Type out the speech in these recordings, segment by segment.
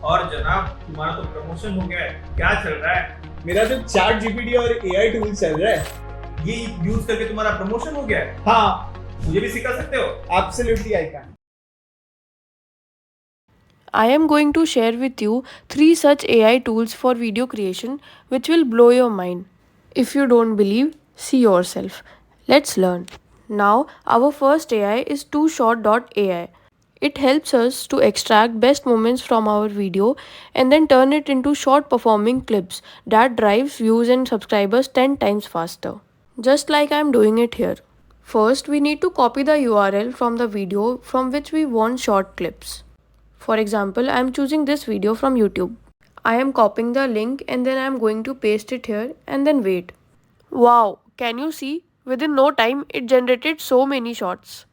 और जनाब, तुम्हारा तो प्रमोशन हो गया है, क्या चल रहा है? मेरा तो चैट जीपीटी और एआई टूल चल रहा है। ये यूज करके तुम्हारा प्रमोशन हो गया है? हाँ, मुझे भी सिखा सकते हो? Absolutely I can. I am going to share with you 3 such AI tools for video creation which will blow your mind. If you don't believe, see yourself. Let's learn. Now, our first AI is TooShot.ai. It helps us to extract best moments from our video and then turn it into short performing clips that drives views and subscribers 10 times faster. Just like I am doing it here. First, we need to copy the URL from the video from which we want short clips. For example, I am choosing this video from YouTube. I am copying the link and then I am going to paste it here and then wait. Wow, can you see? Within no time, it generated so many shots.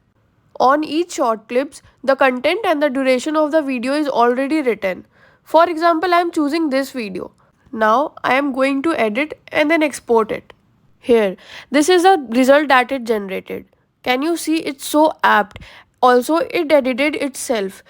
On each short clips, the content and the duration of the video is already written. For example, I am choosing this video. Now I am going to edit and then export it. Here, this is the result that it generated. Can you see it's so apt? Also, it edited itself.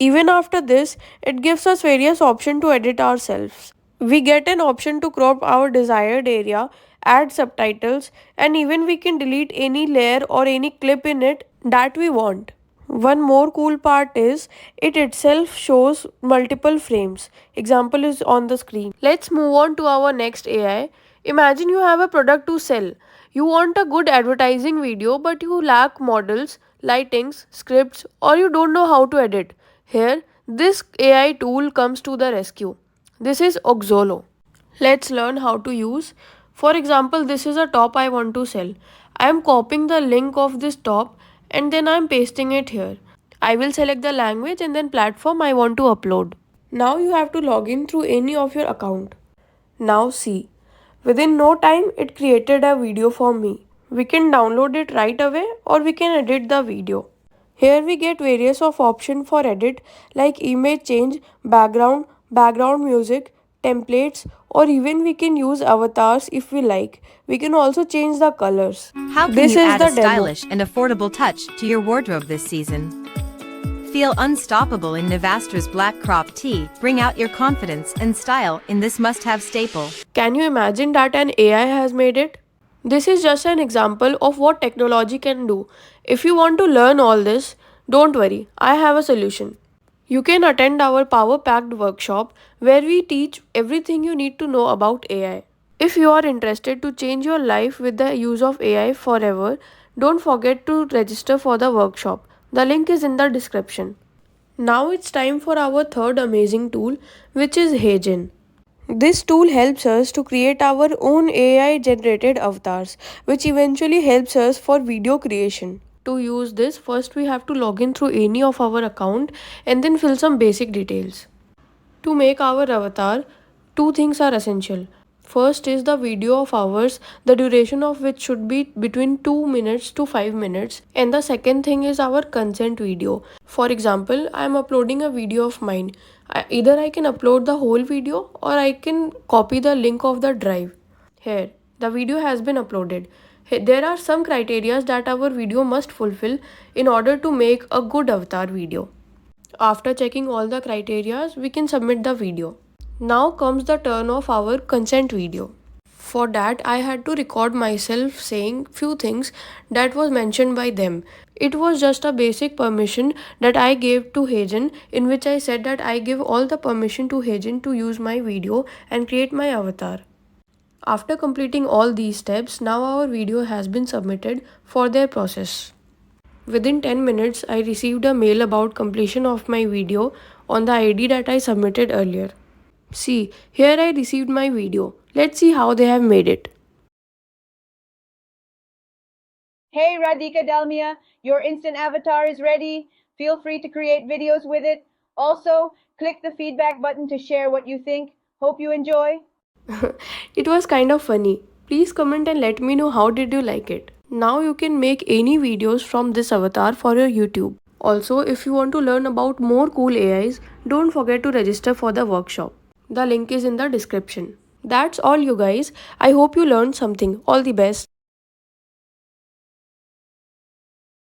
Even after this, it gives us various options to edit ourselves. We get an option to crop our desired area, add subtitles, and even we can delete any layer or any clip in it that we want. One more cool part is it itself shows multiple frames. Example is on the screen. Let's move on to our next AI. Imagine you have a product to sell. You want a good advertising video but you lack models, lightings, scripts, or you don't know how to edit. Here, this AI tool comes to the rescue. This is OXOLO. Let's learn how to use. For example, this is a top I want to sell. I am copying the link of this top and then I am pasting it here. I will select the language and then platform I want to upload. Now you have to log in through any of your account. Now see, within no time it created a video for me. We can download it right away or we can edit the video. Here we get various of options for edit like image change, background music, templates, or even we can use avatars if we like. We can also change the colors. How can This you is add the a demo. stylish and affordable touch to your wardrobe this season? Feel unstoppable in Nevastra's black crop tee. Bring out your confidence and style in this must-have staple. Can you imagine that an AI has made it? This is just an example of what technology can do. If you want to learn all this, don't worry, I have a solution. You can attend our power packed workshop where we teach everything you need to know about AI. If you are interested to change your life with the use of AI forever, don't forget to register for the workshop. The link is in the description. Now it's time for our third amazing tool, which is HeyGen. This tool helps us to create our own AI generated avatars, which eventually helps us for video creation. To use this, first we have to log in through any of our account and then fill some basic details. To make our avatar, two things are essential. First is the video of ours, the duration of which should be between 2 minutes to 5 minutes. And the second thing is our consent video. For example, I am uploading a video of mine. Either I can upload the whole video or I can copy the link of the drive. Here, the video has been uploaded. There are some criteria that our video must fulfill in order to make a good avatar video. After checking all the criteria, we can submit the video. Now comes the turn of our consent video. For that, I had to record myself saying few things that was mentioned by them. It was just a basic permission that I gave to HeyGen, in which I said that I give all the permission to HeyGen to use my video and create my avatar. After completing all these steps, now our video has been submitted for their process. Within 10 minutes, I received a mail about completion of my video on the ID that I submitted earlier. See, here I received my video. Let's see how they have made it. Hey Radhika Dalmia, your instant avatar is ready. Feel free to create videos with it. Also, click the feedback button to share what you think. Hope you enjoy. It was kind of funny. Please comment and let me know how did you like it. Now you can make any videos from this avatar for your YouTube. Also, if you want to learn about more cool AIs, don't forget to register for the workshop. The link is in the description. That's all you guys. I hope you learned something. All the best.